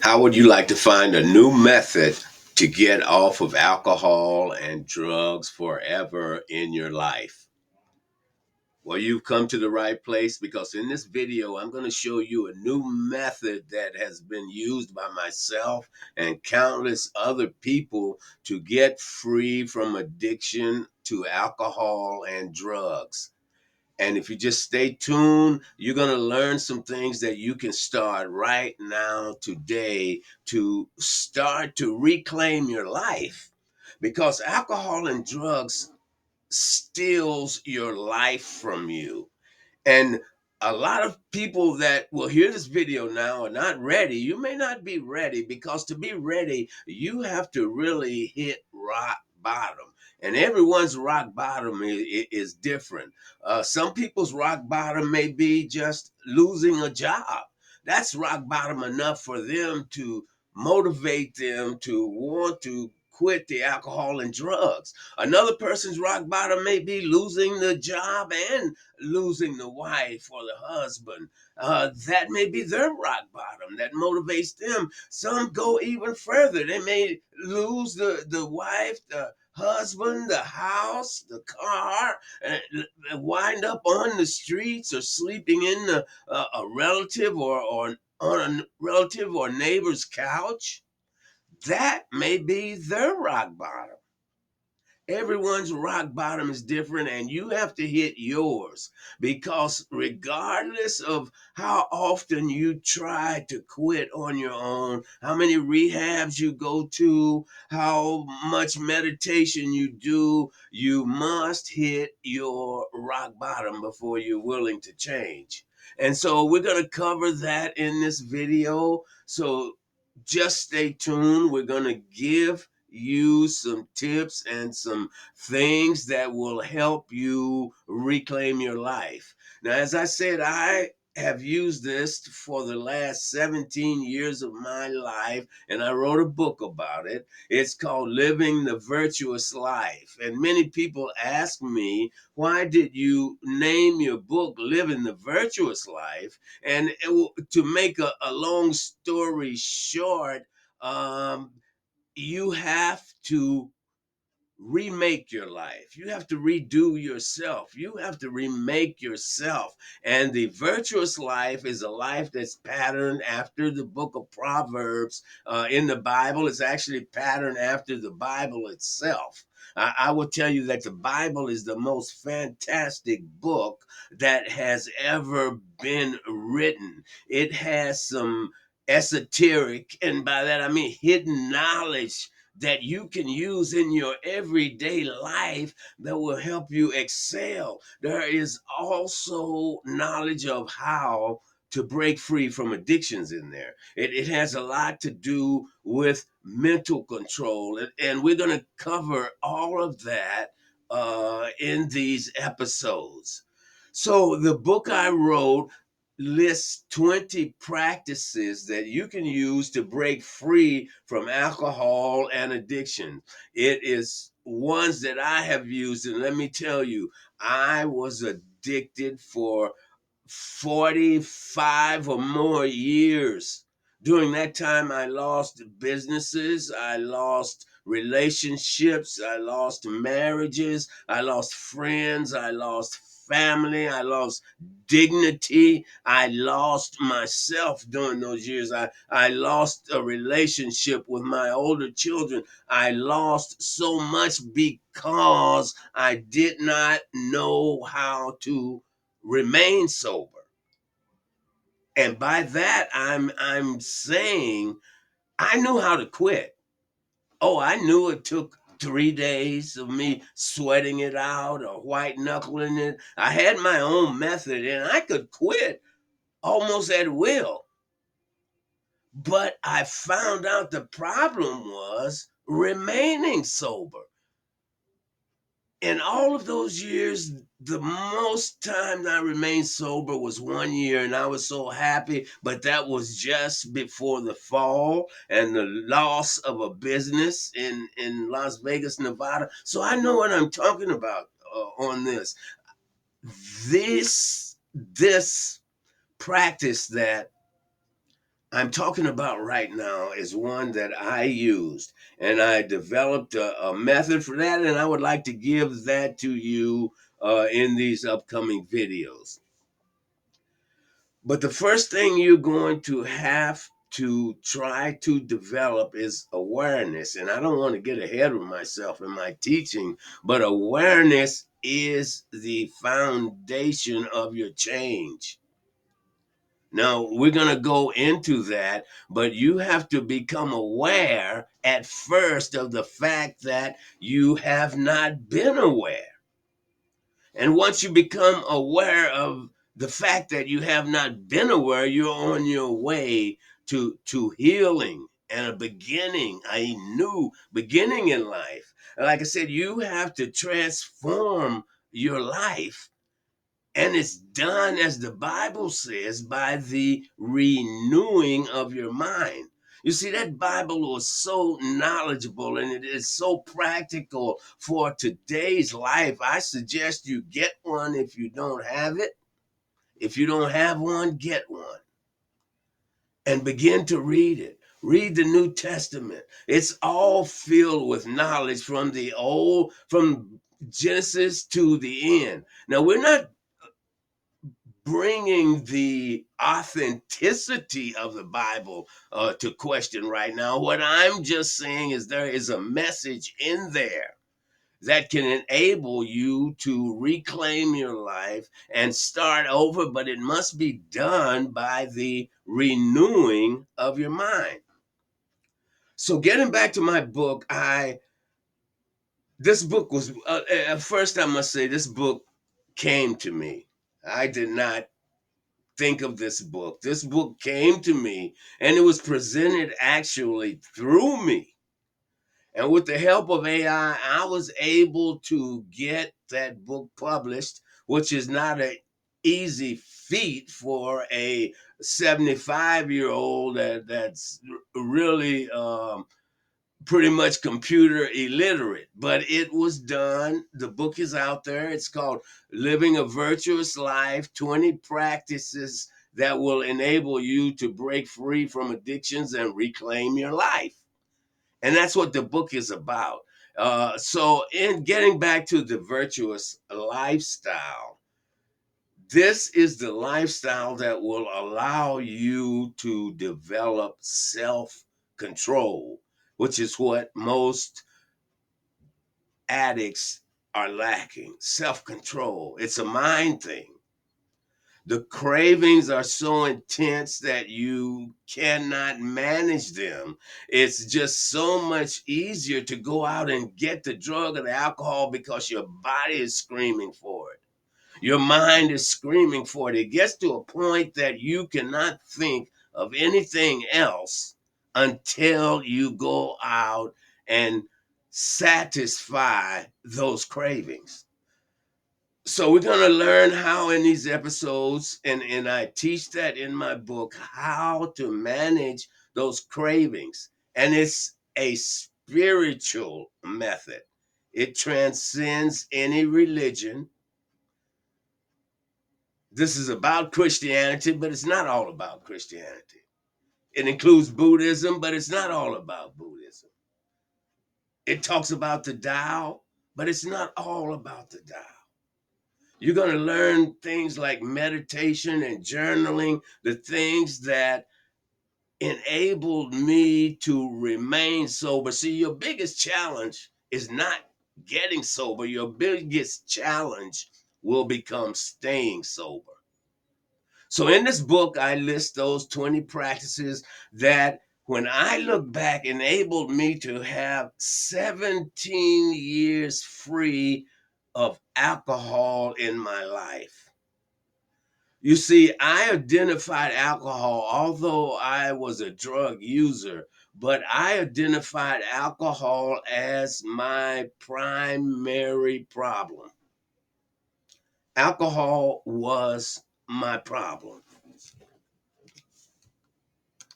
How would you like to find a new method to get off of alcohol and drugs forever in your life? Well, you've come to the right place because in this video, I'm going to show you a new method that has been used by myself and countless other people to get free from addiction to alcohol and drugs. And if you just stay tuned, you're going to learn some things that you can start right now, today, to start to reclaim your life. Because alcohol and drugs steals your life from you. And a lot of people that will hear this video now are not ready. You may not be ready because to be ready, you have to really hit rock bottom. And everyone's rock bottom is different. Some people's rock bottom may be just losing a job. That's rock bottom enough for them to motivate them to want to quit the alcohol and drugs. Another person's rock bottom may be losing the job and losing the wife or the husband. That may be their rock bottom that motivates them. Some go even further. They may lose the wife, the husband, the house, the car, and wind up on the streets or sleeping in a relative or on a relative or neighbor's couch. That may be their rock bottom. Everyone's rock bottom is different, and you have to hit yours because, regardless of how often you try to quit on your own, how many rehabs you go to, how much meditation you do, you must hit your rock bottom before you're willing to change. And so, we're going to cover that in this video. So, just stay tuned. We're going to give you some tips and some things that will help you reclaim your life. Now, as I said, I have used this for the last 17 years of my life, and I wrote a book about it. It's called Living the Virtuous Life. And many people ask me, why did you name your book Living the Virtuous Life? And to make a long story short, um, you have to remake your life. You have to redo yourself. You have to remake yourself. And the virtuous life is a life that's patterned after the book of Proverbs in the Bible. It's actually patterned after the Bible itself. I will tell you that the Bible is the most fantastic book that has ever been written. It has some esoteric, and by that I mean hidden knowledge that you can use in your everyday life that will help you excel. There is also knowledge of how to break free from addictions in there. It has a lot to do with mental control, and we're going to cover all of that in these episodes. So, the book I wrote lists 20 practices that you can use to break free from alcohol and addiction. It is ones that I have used, and let me tell you, I was addicted for 45 or more years. During that time, I lost businesses, I lost relationships, I lost marriages, I lost friends, I lost family, I lost dignity, I lost myself during those years. I lost a relationship with my older children. I lost so much because I did not know how to remain sober. And by that I'm saying I knew how to quit. Oh, I knew it took 3 days of me sweating it out or white knuckling it. I had my own method and I could quit almost at will. But I found out the problem was remaining sober. In all of those years, the most time I remained sober was 1 year, and I was so happy. But that was just before the fall and the loss of a business in Las Vegas, Nevada. So I know what I'm talking about on this. This practice that I'm talking about right now is one that I used, and I developed a method for that, and I would like to give that to you in these upcoming videos. But the first thing you're going to have to try to develop is awareness. And I don't want to get ahead of myself in my teaching, but awareness is the foundation of your change. Now, we're going to go into that, but you have to become aware at first of the fact that you have not been aware. And once you become aware of the fact that you have not been aware, you're on your way to healing and a beginning, a new beginning in life. Like I said, you have to transform your life. And it's done, as the Bible says, by the renewing of your mind. You see, that Bible was so knowledgeable and it is so practical for today's life. I suggest you get one if you don't have it. If you don't have one, get one and begin to read it. Read the New Testament. It's all filled with knowledge from Genesis to the end. Now, we're not bringing the authenticity of the Bible to question right now. What I'm just saying is there is a message in there that can enable you to reclaim your life and start over, but it must be done by the renewing of your mind. So, getting back to my book, this book was first I must say this book came to me. I did not think of this book. This book came to me and it was presented actually through me. And with the help of AI, I was able to get that book published, which is not an easy feat for a 75-year-old that's really pretty much computer illiterate, but it was done. The book is out there. It's called Living a Virtuous Life, 20 Practices that will enable you to break free from addictions and reclaim your life. And that's what the book is about. So, in getting back to the virtuous lifestyle, this is the lifestyle that will allow you to develop self control, which is what most addicts are lacking. Self control. It's a mind thing. The cravings are so intense that you cannot manage them. It's just so much easier to go out and get the drug or the alcohol because your body is screaming for it. Your mind is screaming for it. It gets to a point that you cannot think of anything else until you go out and satisfy those cravings. So we're going to learn how in these episodes, and I teach that in my book, how to manage those cravings. And it's a spiritual method. It transcends any religion. This is about Christianity, but it's not all about Christianity. It includes Buddhism, but it's not all about Buddhism. It talks about the Tao, but it's not all about the Tao. You're going to learn things like meditation and journaling, the things that enabled me to remain sober. See, your biggest challenge is not getting sober. Your biggest challenge will become staying sober. So in this book, I list those 20 practices that when I look back enabled me to have 17 years free of alcohol in my life. You see, I identified alcohol, although I was a drug user, but I identified alcohol as my primary problem. Alcohol was my problem.